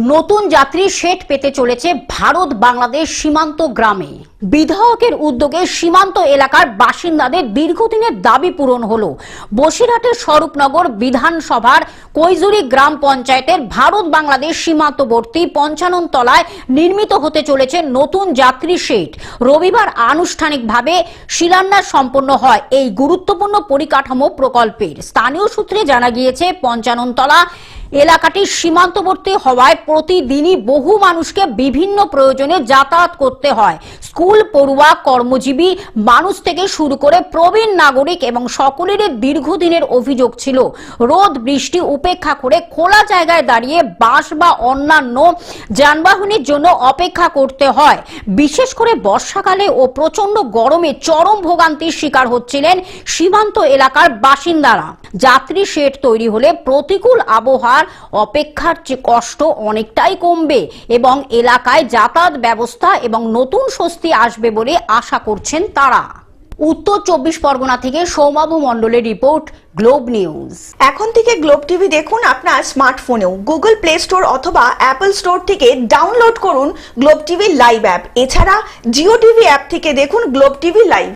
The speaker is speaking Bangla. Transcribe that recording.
নতুন যাত্রী শেড পেতে চলেছে ভারত বাংলাদেশ সীমান্ত গ্রামে। বিধায়কের উদ্যোগে সীমান্ত এলাকার বাসিন্দাদের দীর্ঘদিনের দাবি পূরণ হলো। বসিরহাটের স্বরূপনগর বিধানসভার কৈজুরি গ্রাম পঞ্চায়েতের ভারত বাংলাদেশ সীমান্তবর্তী ৫৫ তলায় নির্মিত হতে চলেছে নতুন যাত্রী শেড। রবিবার আনুষ্ঠানিকভাবে শিলান্যাস সম্পন্ন হয় এই গুরুত্বপূর্ণ পরিকাঠামো প্রকল্পের। স্থানীয় সূত্রে জানা গিয়েছে ৫৫ তলা এলাকাটি সীমান্তবর্তী হওয়ায় প্রতিদিনই বহু মানুষকে বিভিন্ন প্রয়োজনে যাতায়াত করতে হয়। স্কুল পড়ুয়া, কর্মজীবী মানুষ থেকে শুরু করে প্রবীণ নাগরিক এবং সকলেরই দীর্ঘদিনের অভিযোগ ছিল রোদ বৃষ্টি উপেক্ষা করে খোলা জায়গায় দাঁড়িয়ে বাস বা অন্যান্য যানবাহনের জন্য অপেক্ষা করতে হয়। বিশেষ করে বর্ষাকালে ও প্রচন্ড গরমে চরম ভোগান্তির শিকার হচ্ছিলেন সীমান্ত এলাকার বাসিন্দারা। যাত্রী শেড তৈরি হলে প্রতিকূল আবহাওয়ার অপেক্ষার যে কষ্ট অনেকটাই কমবে এবং এলাকায় যাতায়াত ব্যবস্থা এবং নতুন স্বস্তি আসবে বলে আশা করছেন তারা। উত্তর ২৪ পরগনা থেকে সৌমাবু মণ্ডলের রিপোর্ট, গ্লোব নিউজ। এখন থেকে গ্লোব টিভি দেখুন আপনার স্মার্টফোনেও। গুগল প্লে স্টোর অথবা অ্যাপল স্টোর থেকে ডাউনলোড করুন গ্লোব টিভি লাইভ অ্যাপ। এছাড়া জিও টিভি অ্যাপ থেকে দেখুন গ্লোব টিভি লাইভ।